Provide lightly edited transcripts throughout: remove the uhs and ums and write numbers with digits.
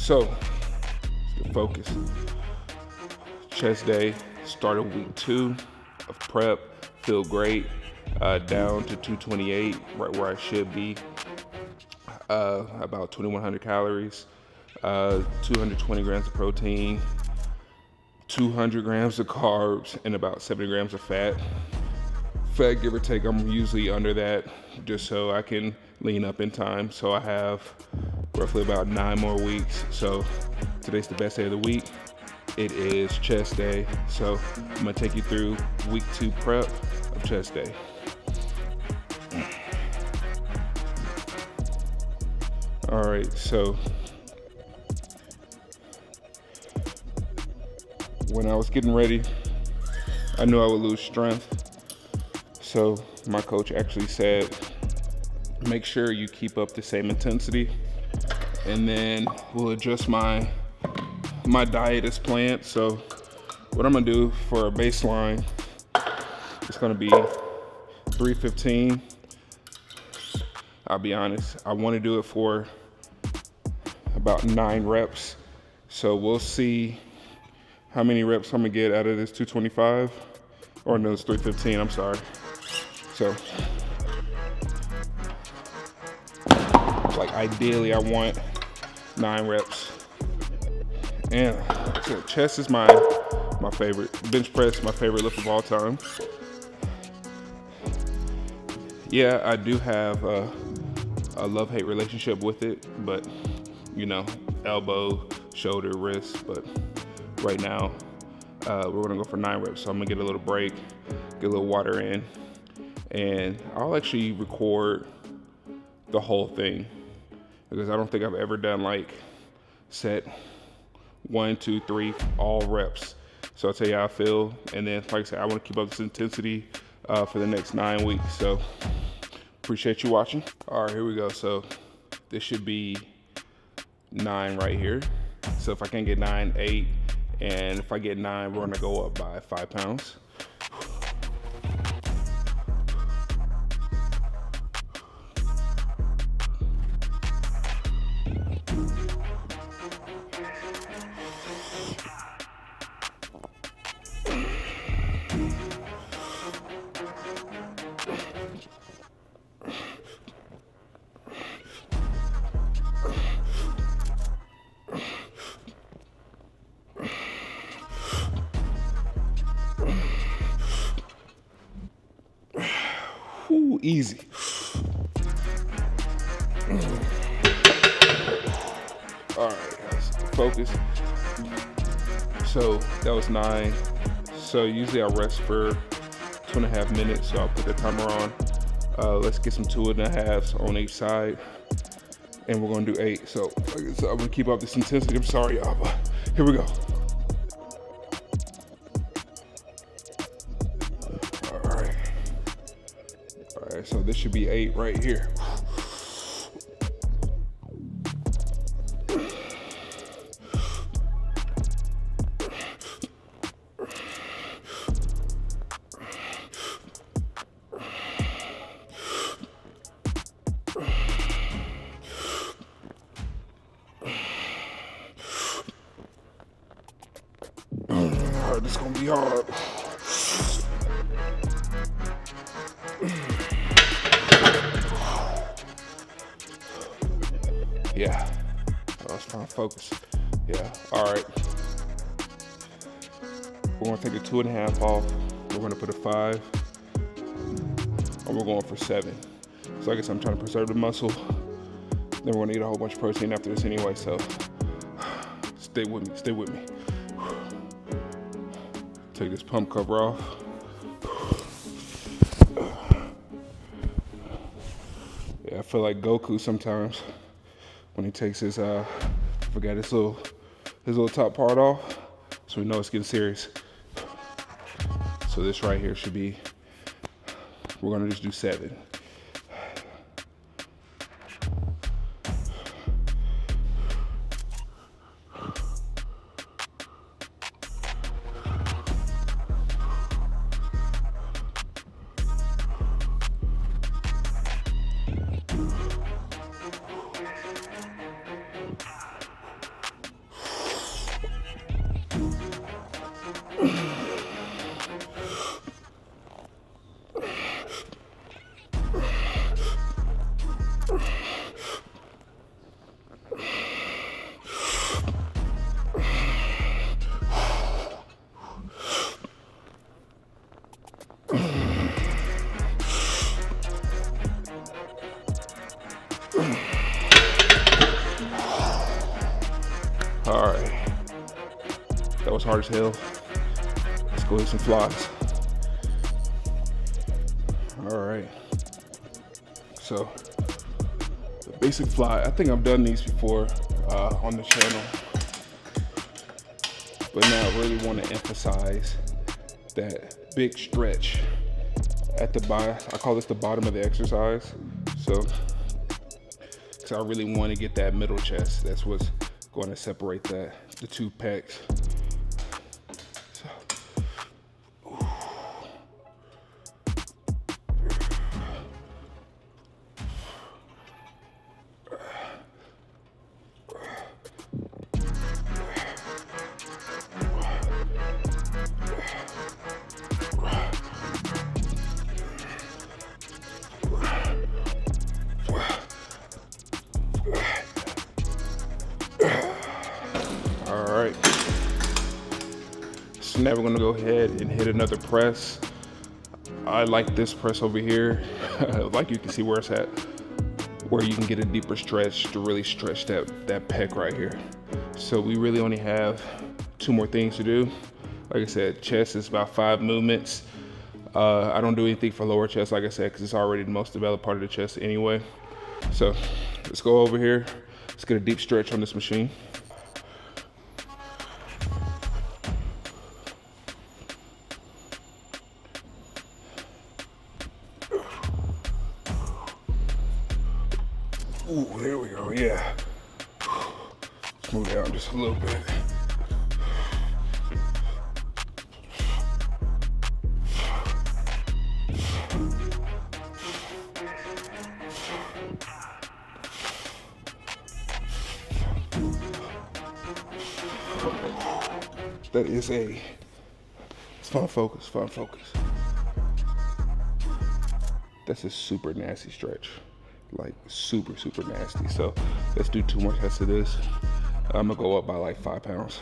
So, let's get focused. Chest day, started week 2 of prep, feel great. Down to 228, right where I should be. About 2,100 calories, 220 grams of protein, 200 grams of carbs, and about 70 grams of fat. Fat, give or take, I'm usually under that just so I can lean up in time. So I have roughly about 9 more weeks. So today's the best day of the week. It is chest day. So I'm gonna take you through week 2 prep of chest day. All right, so when I was getting ready, I knew I would lose strength. So my coach actually said, make sure you keep up the same intensity, and then we'll adjust my diet as planned. So what I'm gonna do for a baseline, it's gonna be 315. I'll be honest, I wanna do it for about 9 reps. So we'll see how many reps I'm gonna get out of this 225, or no, it's 315, I'm sorry. So, like ideally I want 9 reps. And so chest is my favorite. Bench press, my favorite lift of all time. Yeah, I do have a love-hate relationship with it, but you know, elbow, shoulder, wrist. But right now, we're gonna go for 9 reps. So I'm gonna get a little break, get a little water in, and I'll actually record the whole thing because I don't think I've ever done like set 1, 2, 3, all reps. So I'll tell you how I feel, and then like I said, I want to keep up this intensity for the next 9 weeks. So appreciate you watching. All right, here we go. So this should be 9 right here. So if I can get 9, 8, and if I get 9, we're gonna go up by 5 pounds. Ooh, easy. All right, guys, focus. So that was 9. So usually I rest for 2.5 minutes. So I'll put the timer on. Let's get some 2.5s on each side, and we're gonna do 8. So I'm gonna keep up this intensity. I'm sorry, y'all, but here we go. All right, so this should be 8 right here. All right, this is gonna be hard. Yeah, I was trying to focus. Yeah, all right. We're gonna take a 2.5 off. We're gonna put a 5, and we're going for 7. So I guess I'm trying to preserve the muscle. Then we're gonna eat a whole bunch of protein after this anyway, so stay with me. Take this pump cover off. Yeah, I feel like Goku sometimes when he takes his I forgot his little top part off, so we know it's getting serious. So this right here should be, we're gonna just do 7. was hard as hell. Let's go hit some flies. All right. So the basic fly, I think I've done these before on the channel, but now I really want to emphasize that big stretch at the bottom. I call this the bottom of the exercise. So, because I really want to get that middle chest. That's what's going to separate the two pecs. So, all right. So now we're gonna go ahead and hit another press. I like this press over here. Like you can see where it's at, where you can get a deeper stretch to really stretch that pec right here. So we really only have 2 more things to do. Like I said, chest is about 5 movements. I don't do anything for lower chest, like I said, because it's already the most developed part of the chest anyway. So let's go over here. Let's get a deep stretch on this machine. Ooh, there we go, yeah. Let's move down just a little bit. That is it's fun focus, fun focus. That's a super nasty stretch. Like super, super nasty. So let's do 2 more sets of this. I'm gonna go up by like 5 pounds.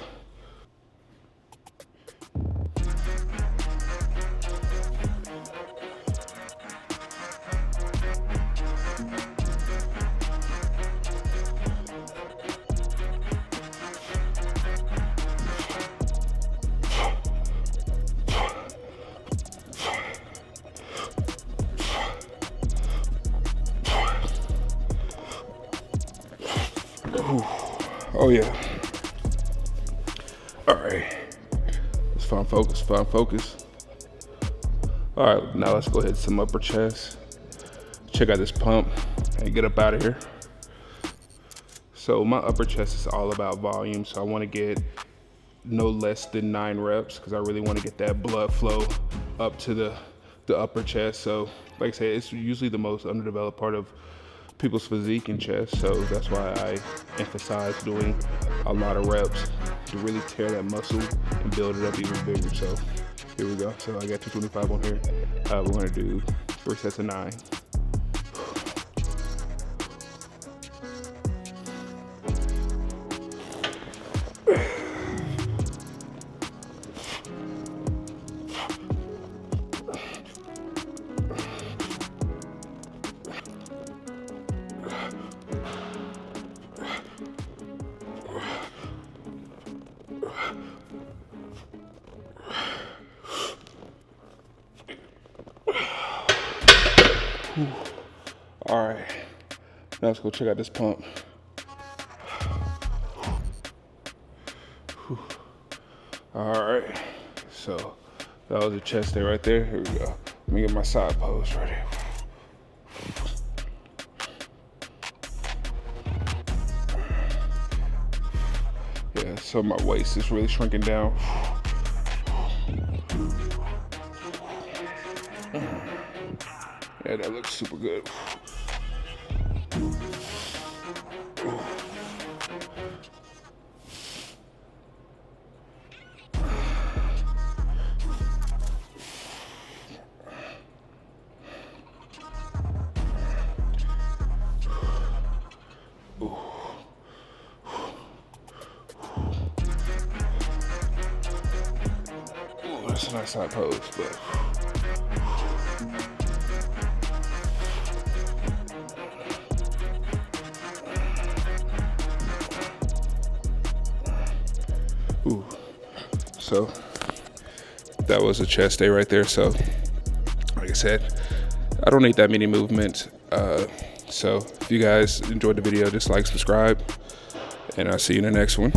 Oh yeah. All right. It's fun focus, fun focus. All right, now let's go ahead to some upper chest. Check out this pump and get up out of here. So my upper chest is all about volume. So I want to get no less than 9 reps because I really want to get that blood flow up to the upper chest. So like I said, it's usually the most underdeveloped part of people's physique and chest, so that's why I emphasize doing a lot of reps to really tear that muscle and build it up even bigger. So here we go. So I got 225 on here. We're gonna do 3 sets of 9. All right, now let's go check out this pump. All right, so that was the chest day right there. Here we go. Let me get my side pose right here. Yeah, so my waist is really shrinking down. Yeah, that looks super good. That's a nice side pose, but ooh, So that was a chest day right there. So like I said, I don't need that many movements. So if you guys enjoyed the video, just like, subscribe, and I'll see you in the next one.